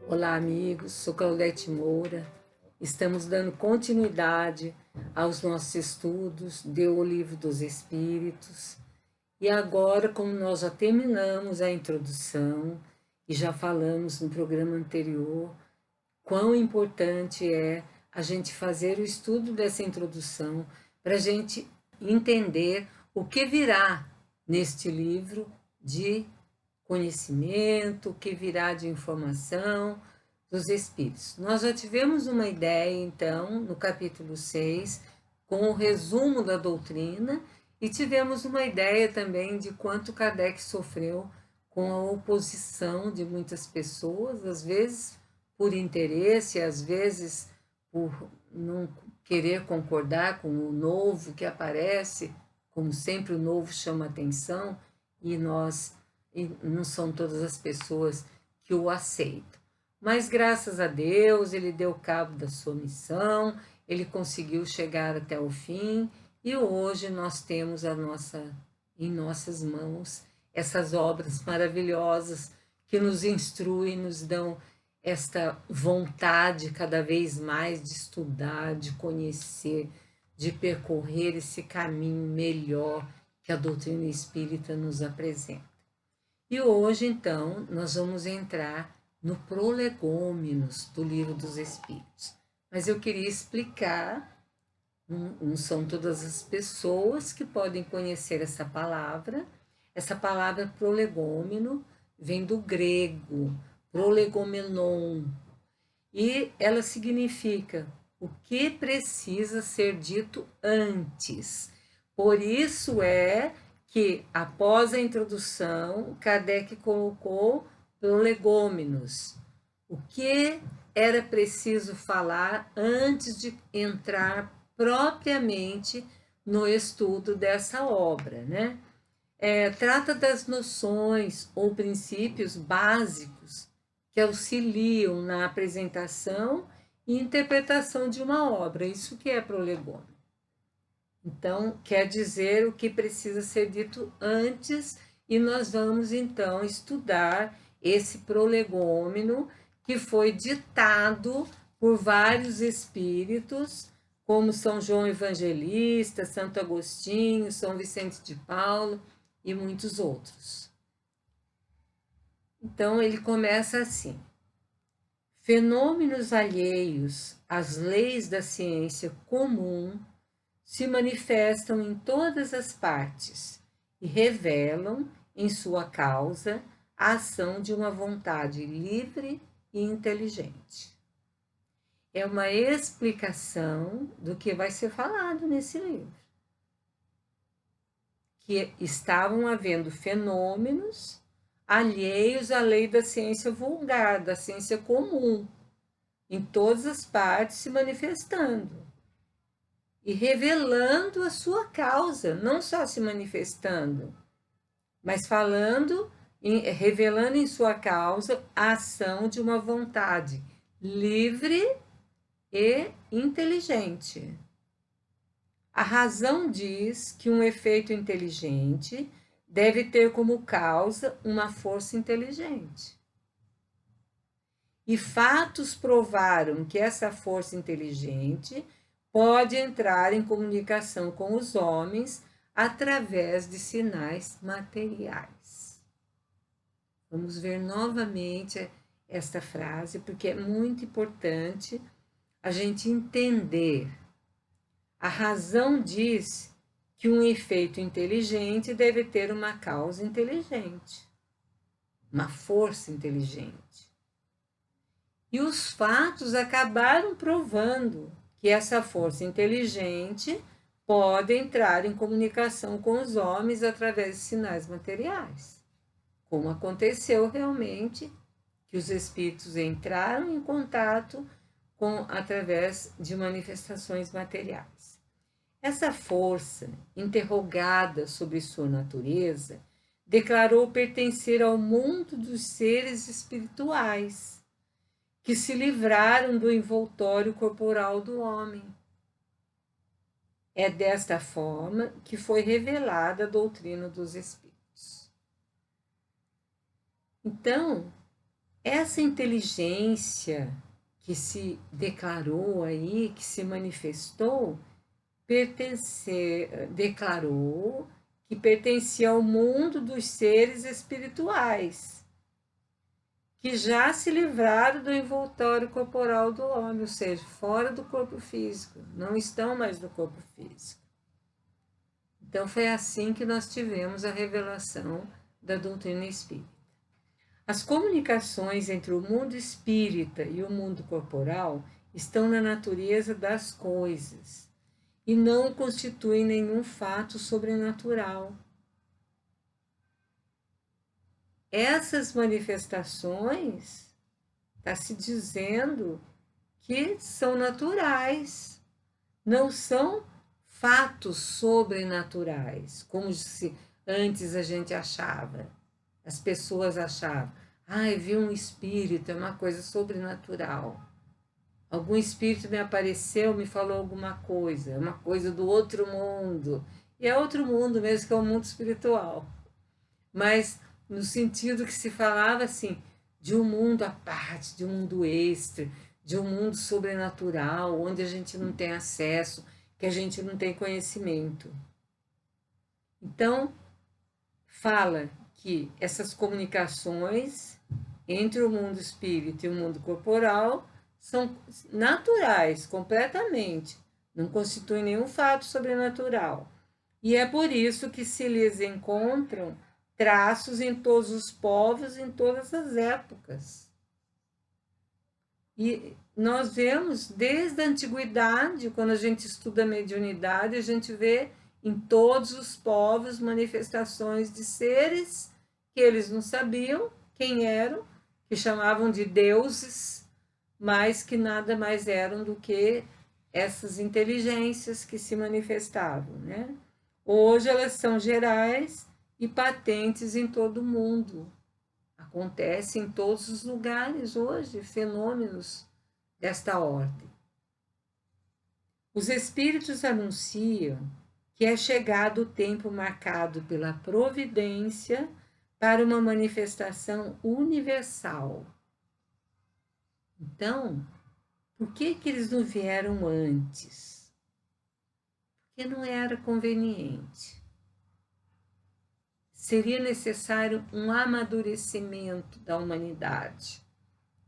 Olá, amigos. Sou Claudete Moura. Estamos dando continuidade aos nossos estudos do Livro dos Espíritos. E agora, como nós já terminamos a introdução e já falamos no programa anterior, quão importante é a gente fazer o estudo dessa introdução para a gente entender o que virá neste livro de conhecimento, o que virá de informação dos espíritos. Nós já tivemos uma ideia, então, no capítulo 6, com o resumo da doutrina, e tivemos uma ideia também de quanto Kardec sofreu com a oposição de muitas pessoas, às vezes por interesse, às vezes por não querer concordar com o novo que aparece, como sempre o novo chama atenção, e não são todas as pessoas que o aceitam. Mas graças a Deus, ele deu cabo da sua missão, ele conseguiu chegar até o fim, e hoje nós temos em nossas mãos essas obras maravilhosas que nos instruem, nos dão esta vontade cada vez mais de estudar, de conhecer, de percorrer esse caminho melhor que a doutrina espírita nos apresenta. E hoje, então, nós vamos entrar no Prolegômenos do Livro dos Espíritos. Mas eu queria explicar, não são todas as pessoas que podem conhecer essa palavra. Essa palavra prolegômeno vem do grego, prolegomenon, e ela significa o que precisa ser dito antes. Por isso é que, após a introdução, Kardec colocou prolegômenos. O que era preciso falar antes de entrar propriamente no estudo dessa obra, né? Trata das noções ou princípios básicos que auxiliam na apresentação e interpretação de uma obra. Isso que é prolegômeno. Então, quer dizer o que precisa ser dito antes, e nós vamos então estudar esse prolegômeno que foi ditado por vários espíritos, como São João Evangelista, Santo Agostinho, São Vicente de Paulo e muitos outros. Então, ele começa assim: fenômenos alheios às leis da ciência comum se manifestam em todas as partes e revelam, em sua causa, a ação de uma vontade livre e inteligente. É uma explicação do que vai ser falado nesse livro. Que estavam havendo fenômenos alheios à lei da ciência vulgar, da ciência comum, em todas as partes se manifestando e revelando a sua causa, não só se manifestando, mas revelando em sua causa a ação de uma vontade livre e inteligente. A razão diz que um efeito inteligente deve ter como causa uma força inteligente. E fatos provaram que essa força inteligente pode entrar em comunicação com os homens através de sinais materiais. Vamos ver novamente esta frase, porque é muito importante a gente entender. A razão diz que um efeito inteligente deve ter uma causa inteligente, uma força inteligente. E os fatos acabaram provando que essa força inteligente pode entrar em comunicação com os homens através de sinais materiais, como aconteceu realmente, que os espíritos entraram em contato através de manifestações materiais. Essa força, interrogada sobre sua natureza, declarou pertencer ao mundo dos seres espirituais, que se livraram do envoltório corporal do homem. É desta forma que foi revelada a doutrina dos espíritos. Então, essa inteligência que se declarou aí, que se manifestou, declarou que pertencia ao mundo dos seres espirituais, que já se livraram do envoltório corporal do homem, ou seja, fora do corpo físico, não estão mais no corpo físico. Então foi assim que nós tivemos a revelação da doutrina espírita. As comunicações entre o mundo espírita e o mundo corporal estão na natureza das coisas e não constituem nenhum fato sobrenatural. Essas manifestações, está se dizendo que são naturais, não são fatos sobrenaturais, como se antes a gente achava. As pessoas achavam, vi um espírito, é uma coisa sobrenatural. Algum espírito me apareceu, me falou alguma coisa, é uma coisa do outro mundo. E é outro mundo mesmo, que é o mundo espiritual. Mas no sentido que se falava assim, de um mundo à parte, de um mundo extra, de um mundo sobrenatural, onde a gente não tem acesso, que a gente não tem conhecimento. Então, fala que essas comunicações entre o mundo espírita e o mundo corporal são naturais, completamente, não constituem nenhum fato sobrenatural. E é por isso que se lhes encontram traços em todos os povos, em todas as épocas. E nós vemos desde a antiguidade, quando a gente estuda a mediunidade, a gente vê em todos os povos manifestações de seres que eles não sabiam quem eram, que chamavam de deuses, mas que nada mais eram do que essas inteligências que se manifestavam, né? Hoje elas são gerais e patentes em todo o mundo. Acontece em todos os lugares hoje fenômenos desta ordem. Os espíritos anunciam que é chegado o tempo marcado pela providência para uma manifestação universal. Então, por que eles não vieram antes? Porque não era conveniente. Seria necessário um amadurecimento da humanidade.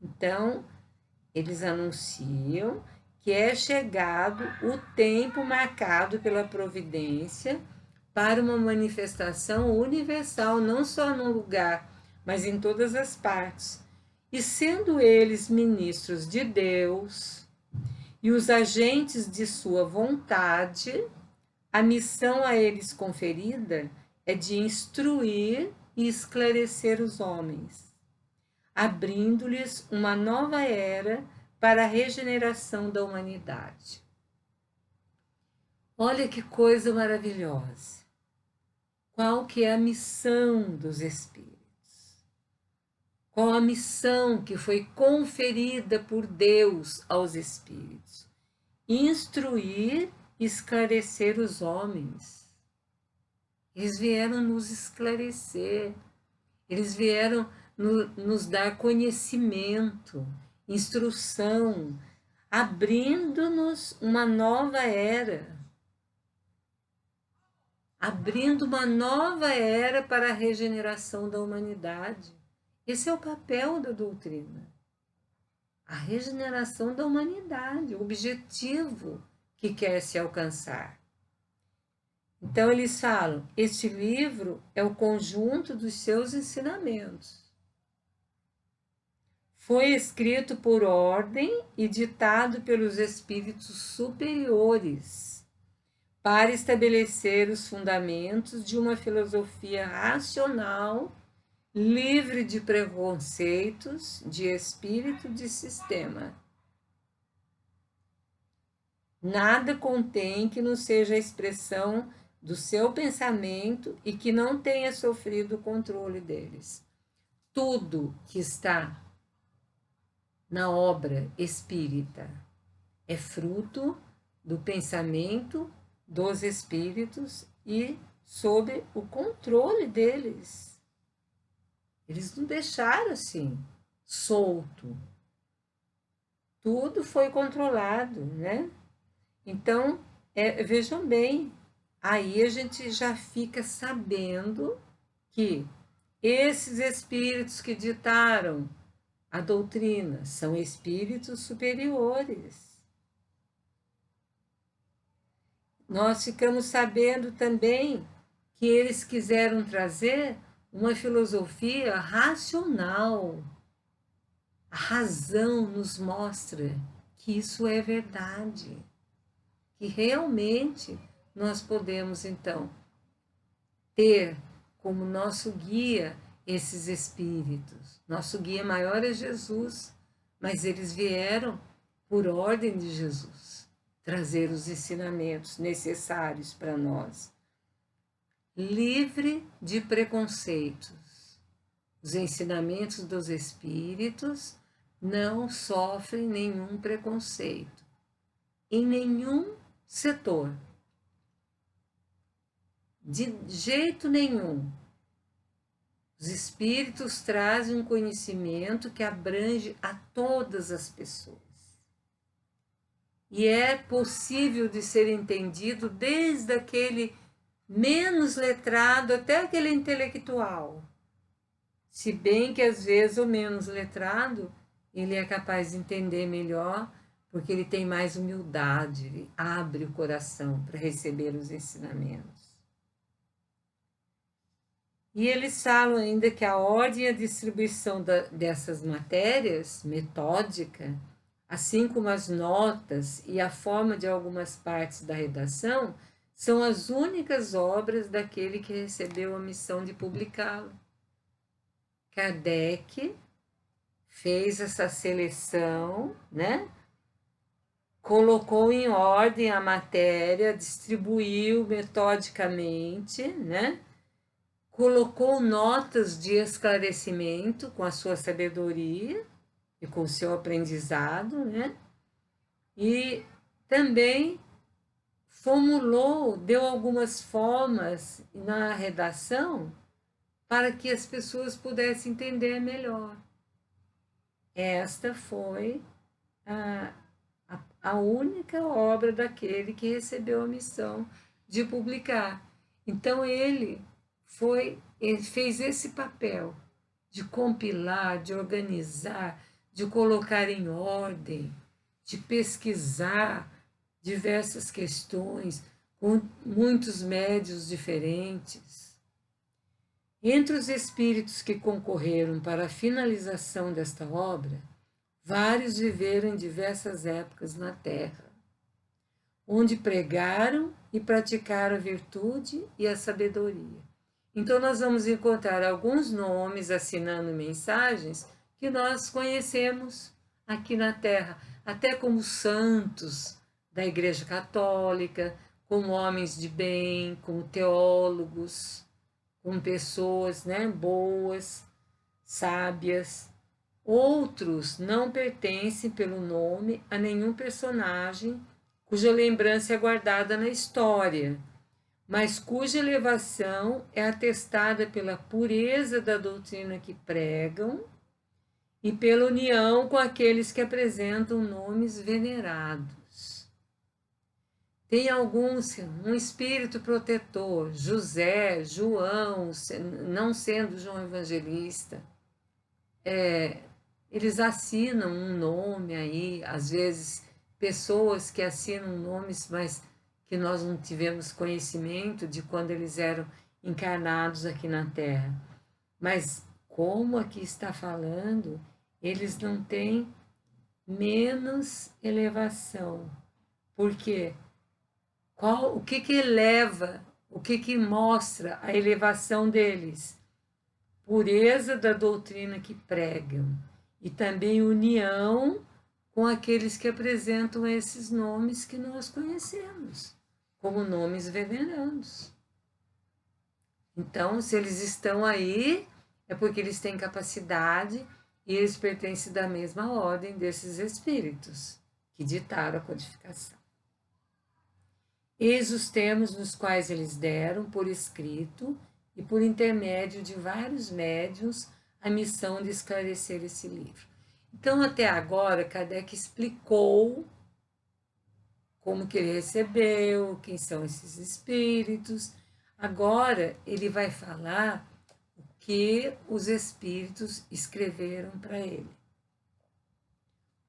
Então, eles anunciam que é chegado o tempo marcado pela providência para uma manifestação universal, não só num lugar, mas em todas as partes. E sendo eles ministros de Deus e os agentes de sua vontade, a missão a eles conferida é de instruir e esclarecer os homens, abrindo-lhes uma nova era para a regeneração da humanidade. Olha que coisa maravilhosa. Qual que é a missão dos espíritos? Qual a missão que foi conferida por Deus aos espíritos? Instruir e esclarecer os homens. Eles vieram nos esclarecer, eles vieram nos dar conhecimento, instrução, abrindo-nos uma nova era, abrindo uma nova era para a regeneração da humanidade. Esse é o papel da doutrina, a regeneração da humanidade, o objetivo que quer se alcançar. Então eles falam, este livro é o conjunto dos seus ensinamentos. Foi escrito por ordem e ditado pelos espíritos superiores para estabelecer os fundamentos de uma filosofia racional, livre de preconceitos, de espírito de sistema. Nada contém que não seja a expressão do seu pensamento e que não tenha sofrido o controle deles. Tudo que está na obra espírita é fruto do pensamento dos espíritos e sob o controle deles. Eles não deixaram assim, solto. Tudo foi controlado, né? Então, vejam bem, aí a gente já fica sabendo que esses espíritos que ditaram a doutrina são espíritos superiores. Nós ficamos sabendo também que eles quiseram trazer uma filosofia racional. A razão nos mostra que isso é verdade, que realmente nós podemos, então, ter como nosso guia esses espíritos. Nosso guia maior é Jesus, mas eles vieram por ordem de Jesus trazer os ensinamentos necessários para nós. Livre de preconceitos. Os ensinamentos dos espíritos não sofrem nenhum preconceito, em nenhum setor. De jeito nenhum. Os espíritos trazem um conhecimento que abrange a todas as pessoas. E é possível de ser entendido desde aquele menos letrado até aquele intelectual. Se bem que às vezes o menos letrado, ele é capaz de entender melhor, porque ele tem mais humildade, ele abre o coração para receber os ensinamentos. E eles falam ainda que a ordem e a distribuição dessas matérias, metódica, assim como as notas e a forma de algumas partes da redação, são as únicas obras daquele que recebeu a missão de publicá-lo. Kardec fez essa seleção, né? Colocou em ordem a matéria, distribuiu metodicamente, né? Colocou notas de esclarecimento com a sua sabedoria e com o seu aprendizado, né? E também formulou, deu algumas formas na redação para que as pessoas pudessem entender melhor. Esta foi a única obra daquele que recebeu a missão de publicar. Então ele fez esse papel de compilar, de organizar, de colocar em ordem, de pesquisar diversas questões com muitos médios diferentes. Entre os espíritos que concorreram para a finalização desta obra, vários viveram em diversas épocas na Terra, onde pregaram e praticaram a virtude e a sabedoria. Então, nós vamos encontrar alguns nomes assinando mensagens que nós conhecemos aqui na Terra, até como santos da Igreja Católica, como homens de bem, como teólogos, como pessoas, né, boas, sábias. Outros não pertencem pelo nome a nenhum personagem cuja lembrança é guardada na história, mas cuja elevação é atestada pela pureza da doutrina que pregam e pela união com aqueles que apresentam nomes venerados. Tem alguns, um espírito protetor, José, João, não sendo João Evangelista, eles assinam um nome aí, às vezes pessoas que assinam nomes, mas que nós não tivemos conhecimento de quando eles eram encarnados aqui na Terra. Mas, como aqui está falando, eles não têm menos elevação. Por quê? O que eleva, o que mostra a elevação deles? Pureza da doutrina que pregam e também união com aqueles que apresentam esses nomes que nós conhecemos, como nomes venerandos. Então, se eles estão aí, é porque eles têm capacidade e eles pertencem da mesma ordem desses espíritos que ditaram a codificação. Eis os termos nos quais eles deram por escrito e por intermédio de vários médiuns a missão de esclarecer esse livro. Então, até agora, Kardec explicou como que ele recebeu, quem são esses espíritos. Agora, ele vai falar o que os espíritos escreveram para ele.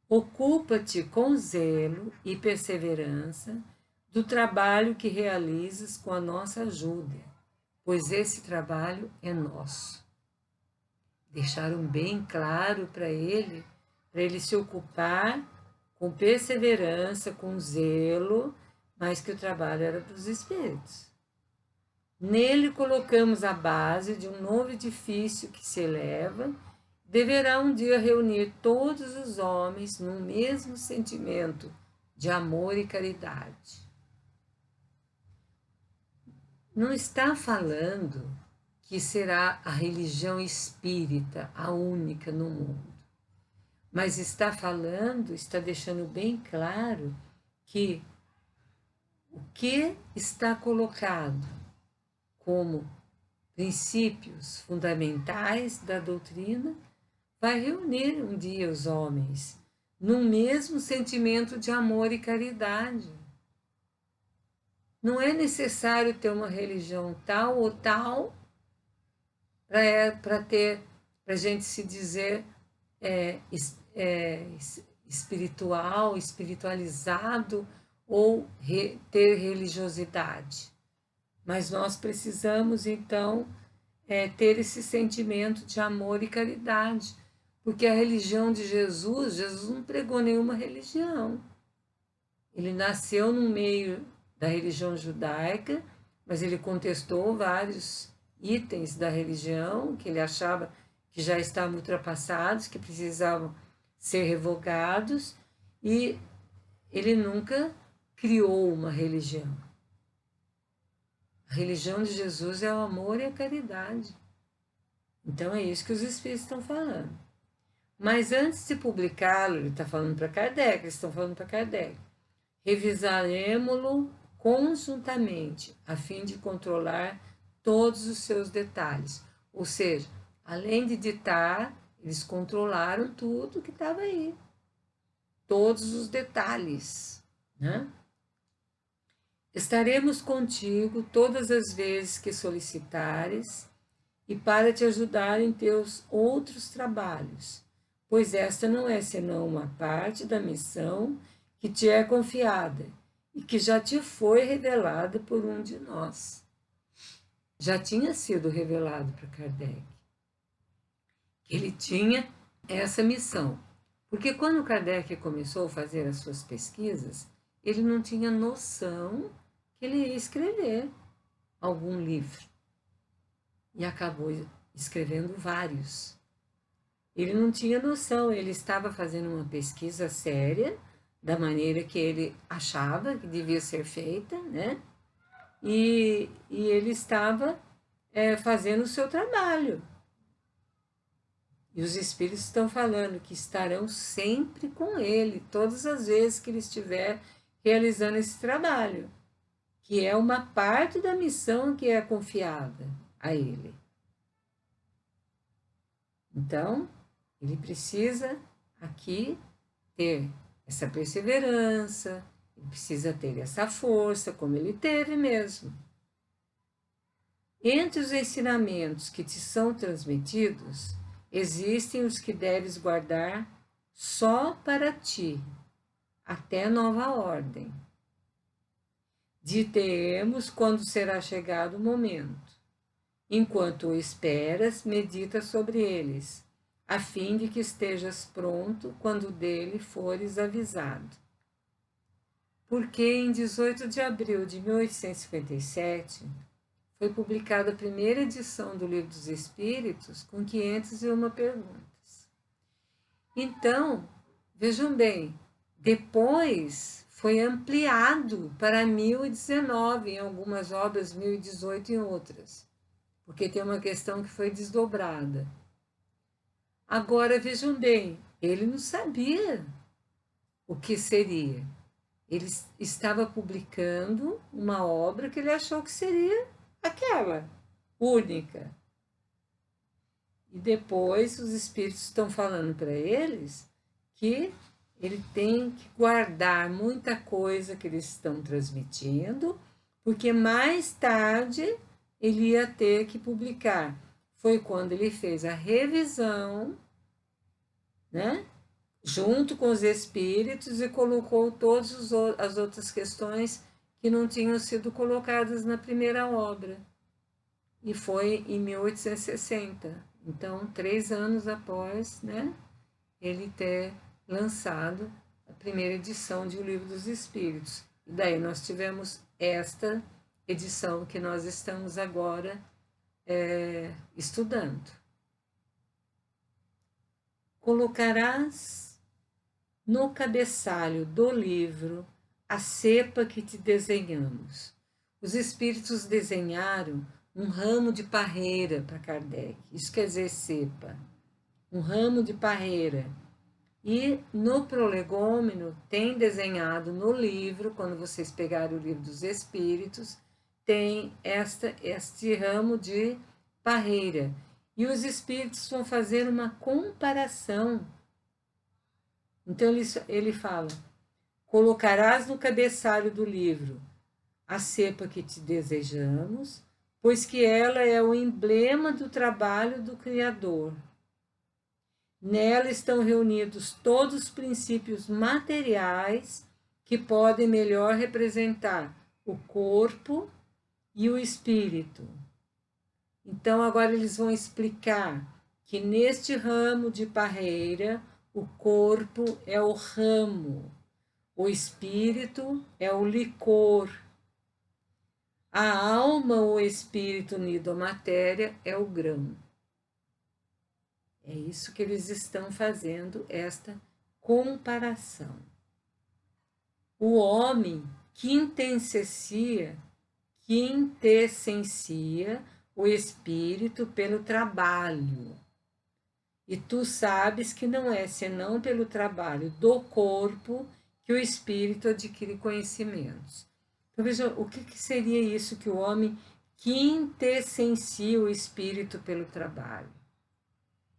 Ocupa-te com zelo e perseverança do trabalho que realizas com a nossa ajuda, pois esse trabalho é nosso. Deixaram bem claro para ele se ocupar com perseverança, com zelo, mas que o trabalho era dos espíritos. Nele colocamos a base de um novo edifício que se eleva, deverá um dia reunir todos os homens num mesmo sentimento de amor e caridade. Não está falando que será a religião espírita a única no mundo, mas está falando, está deixando bem claro que o que está colocado como princípios fundamentais da doutrina vai reunir um dia os homens num mesmo sentimento de amor e caridade. Não é necessário ter uma religião tal ou tal para a gente se dizer espiritual, espiritualizado ou ter religiosidade. Mas nós precisamos, então, ter esse sentimento de amor e caridade, porque a religião de Jesus não pregou nenhuma religião. Ele nasceu no meio da religião judaica, mas ele contestou vários itens da religião que ele achava que já estavam ultrapassados, que precisavam ser revogados, e ele nunca criou uma religião. A religião de Jesus é o amor e a caridade. Então é isso que os espíritos estão falando. Mas antes de publicá-lo, ele está falando para Kardec, eles estão falando para Kardec, revisaremos-lo conjuntamente, a fim de controlar todos os seus detalhes. Ou seja, além de ditar, eles controlaram tudo que estava aí. Todos os detalhes, né? Estaremos contigo todas as vezes que solicitares e para te ajudar em teus outros trabalhos, pois esta não é senão uma parte da missão que te é confiada e que já te foi revelada por um de nós. Já tinha sido revelado para Kardec que ele tinha essa missão. Porque quando Kardec começou a fazer as suas pesquisas, ele não tinha noção que ele ia escrever algum livro. E acabou escrevendo vários. Ele não tinha noção, ele estava fazendo uma pesquisa séria, da maneira que ele achava que devia ser feita, né? E ele estava fazendo o seu trabalho. E os espíritos estão falando que estarão sempre com ele, todas as vezes que ele estiver realizando esse trabalho, que é uma parte da missão que é confiada a ele. Então, ele precisa aqui ter essa perseverança, ele precisa ter essa força, como ele teve mesmo. Entre os ensinamentos que te são transmitidos, existem os que deves guardar só para ti, até nova ordem. Dite-emos quando será chegado o momento. Enquanto o esperas, medita sobre eles, a fim de que estejas pronto quando dele fores avisado. Porque em 18 de abril de 1857 foi publicada a primeira edição do Livro dos Espíritos com 501 perguntas. Então, vejam bem, depois foi ampliado para 1019 em algumas obras, 1018 em outras, porque tem uma questão que foi desdobrada. Agora, vejam bem, ele não sabia o que seria. Ele estava publicando uma obra que ele achou que seria aquela, única. E depois os espíritos estão falando para eles que ele tem que guardar muita coisa que eles estão transmitindo, porque mais tarde ele ia ter que publicar. Foi quando ele fez a revisão, né, junto com os espíritos, e colocou todas as outras questões que não tinham sido colocadas na primeira obra. E foi em 1860. Então, 3 anos após, né, ele ter lançado a primeira edição de O Livro dos Espíritos. E daí nós tivemos esta edição que nós estamos agora estudando. Colocarás no cabeçalho do livro a cepa que te desenhamos. Os espíritos desenharam um ramo de parreira para Kardec. Isso quer dizer cepa. Um ramo de parreira. E no prolegômeno tem desenhado no livro, quando vocês pegarem o Livro dos Espíritos, tem este ramo de parreira. E os espíritos vão fazer uma comparação. Então ele fala: colocarás no cabeçalho do livro a cepa que te desejamos, pois que ela é o emblema do trabalho do Criador. Nela estão reunidos todos os princípios materiais que podem melhor representar o corpo e o espírito. Então, agora eles vão explicar que neste ramo de parreira, o corpo é o ramo, o espírito é o licor, a alma ou espírito unido à matéria é o grão. É isso que eles estão fazendo, esta comparação. O homem quintessencia o espírito pelo trabalho. E tu sabes que não é senão pelo trabalho do corpo que o espírito adquire conhecimentos. Então, veja, o que seria isso que o homem quintessencia o espírito pelo trabalho?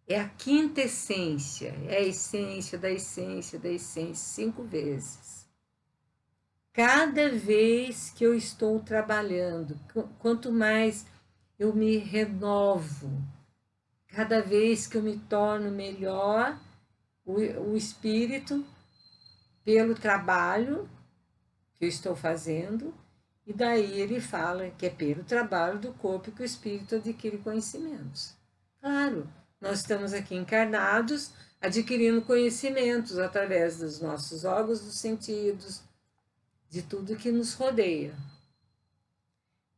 É a quintessência, é a essência da essência da essência, 5 vezes. Cada vez que eu estou trabalhando, quanto mais eu me renovo, cada vez que eu me torno melhor, o espírito, pelo trabalho que eu estou fazendo, e daí ele fala que é pelo trabalho do corpo que o espírito adquire conhecimentos. Claro, nós estamos aqui encarnados, adquirindo conhecimentos através dos nossos órgãos dos sentidos, de tudo que nos rodeia.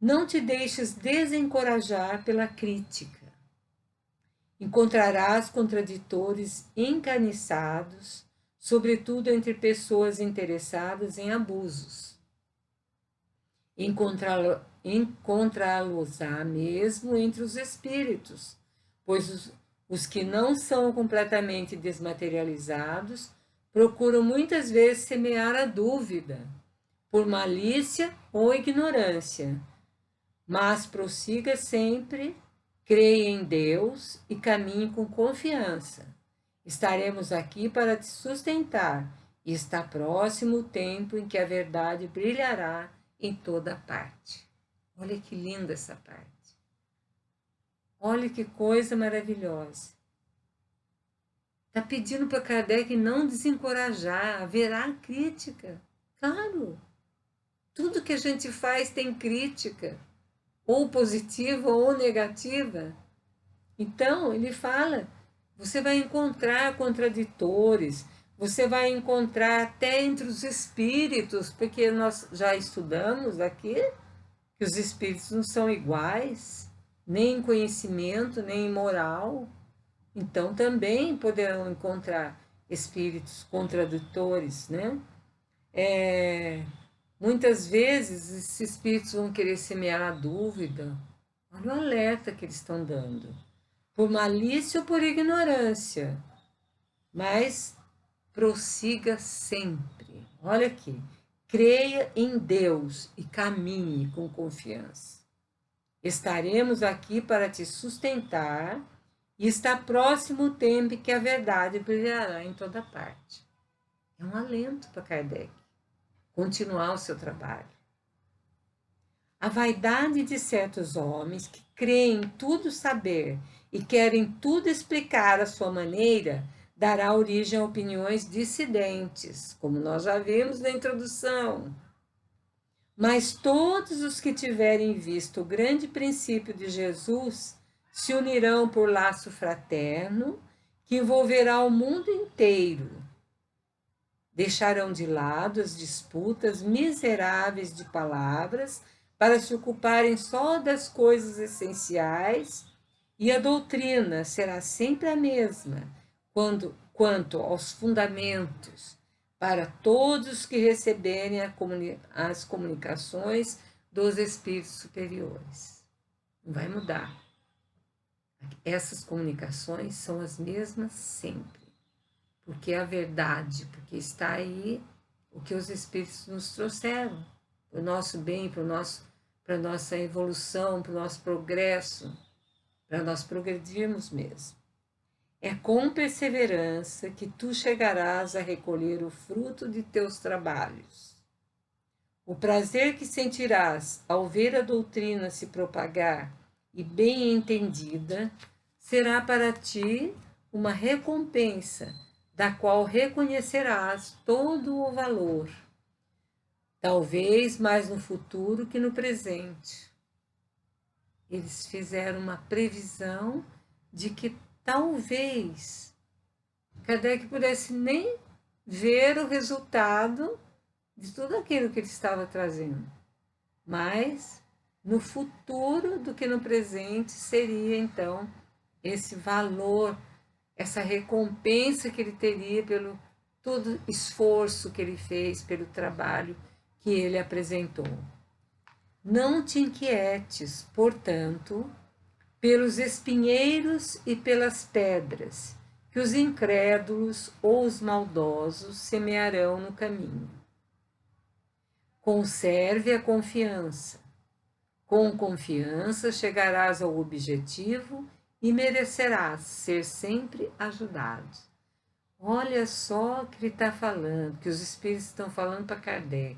Não te deixes desencorajar pela crítica. Encontrarás contraditores encarniçados, sobretudo entre pessoas interessadas em abusos. Encontrá-los-á mesmo entre os espíritos, pois os que não são completamente desmaterializados procuram muitas vezes semear a dúvida, por malícia ou ignorância. Mas prossiga sempre, creia em Deus e caminhe com confiança. Estaremos aqui para te sustentar e está próximo o tempo em que a verdade brilhará em toda parte. Olha que linda essa parte. Olha que coisa maravilhosa. Está pedindo para Kardec não desencorajar, haverá crítica. Claro, tudo que a gente faz tem crítica, ou positiva ou negativa. Então, ele fala, você vai encontrar contraditores, você vai encontrar até entre os espíritos, porque nós já estudamos aqui que os espíritos não são iguais, nem em conhecimento, nem em moral. Então, também poderão encontrar espíritos contraditores, né? Muitas vezes, esses espíritos vão querer semear a dúvida. Olha o alerta que eles estão dando. Por malícia ou por ignorância. Mas prossiga sempre. Olha aqui. Creia em Deus e caminhe com confiança. Estaremos aqui para te sustentar E está próximo o tempo em que a verdade brilhará em toda parte. É um alento para Kardec continuar o seu trabalho. A vaidade de certos homens que creem tudo saber e querem tudo explicar à sua maneira dará origem a opiniões dissidentes, como nós já vimos na introdução. Mas todos os que tiverem visto o grande princípio de Jesus se unirão por laço fraterno que envolverá o mundo inteiro. Deixarão de lado as disputas miseráveis de palavras para se ocuparem só das coisas essenciais, e a doutrina será sempre a mesma quanto aos fundamentos para todos que receberem as comunicações dos espíritos superiores. Não vai mudar. Essas comunicações são as mesmas sempre, porque é a verdade, porque está aí o que os espíritos nos trouxeram, para o nosso bem, para a nossa evolução, para o nosso progresso, para nós progredirmos mesmo. É com perseverança que tu chegarás a recolher o fruto de teus trabalhos. O prazer que sentirás ao ver a doutrina se propagar e bem entendida será para ti uma recompensa, da qual reconhecerás todo o valor, talvez mais no futuro que no presente. Eles fizeram uma previsão de que talvez Kardec pudesse nem ver o resultado de tudo aquilo que ele estava trazendo, mas no futuro do que no presente seria então esse valor, essa recompensa que ele teria pelo todo esforço que ele fez, pelo trabalho que ele apresentou. Não te inquietes, portanto, pelos espinheiros e pelas pedras, que os incrédulos ou os maldosos semearão no caminho. Conserve a confiança. Com confiança chegarás ao objetivo e merecerás ser sempre ajudado. Olha só o que ele está falando, que os espíritos estão falando para Kardec.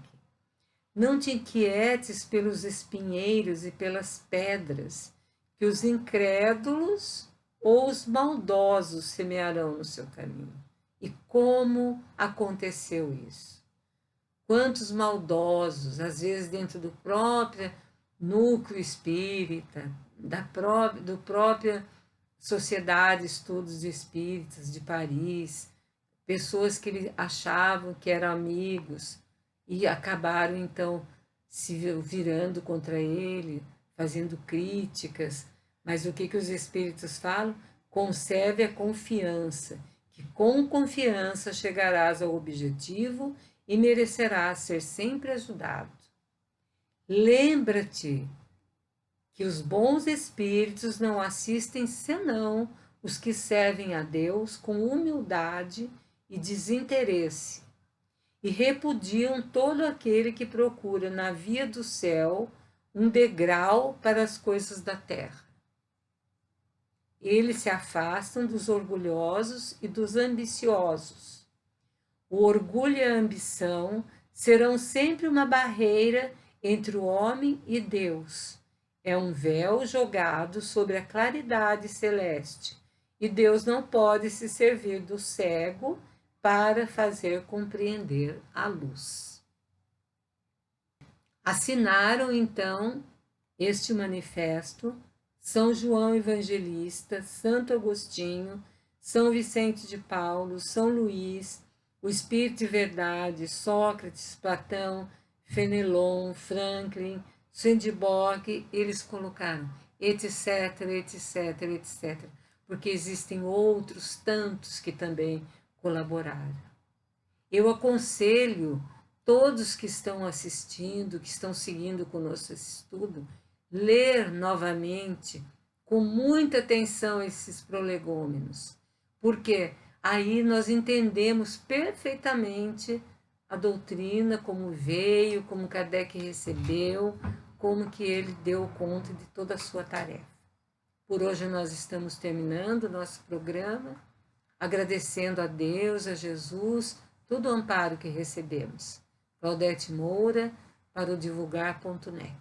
Não te inquietes pelos espinheiros e pelas pedras, que os incrédulos ou os maldosos semearão no seu caminho. E como aconteceu isso? Quantos maldosos, às vezes dentro do próprio núcleo espírita, do própria Sociedade Estudos Espíritas de Paris, pessoas que ele achavam que eram amigos e acabaram então se virando contra ele, fazendo críticas. Mas o que os espíritos falam? Conserve a confiança, que com confiança chegarás ao objetivo e merecerás ser sempre ajudado. Lembra-te que os bons espíritos não assistem senão os que servem a Deus com humildade e desinteresse, e repudiam todo aquele que procura na via do céu um degrau para as coisas da terra. Eles se afastam dos orgulhosos e dos ambiciosos. O orgulho e a ambição serão sempre uma barreira entre o homem e Deus. É um véu jogado sobre a claridade celeste, e Deus não pode se servir do cego para fazer compreender a luz. Assinaram, então, este manifesto São João Evangelista, Santo Agostinho, São Vicente de Paulo, São Luís, o Espírito de Verdade, Sócrates, Platão, Fenelon, Franklin, Swedenborg. Eles colocaram etc, etc, etc, porque existem outros tantos que também colaboraram. Eu aconselho todos que estão assistindo, que estão seguindo conosco esse estudo, ler novamente, com muita atenção, esses prolegômenos, porque aí nós entendemos perfeitamente a doutrina, como veio, como Kardec recebeu, como que ele deu conta de toda a sua tarefa. Por hoje nós estamos terminando o nosso programa, agradecendo a Deus, a Jesus, todo o amparo que recebemos. Claudete Moura, para o divulgar.net.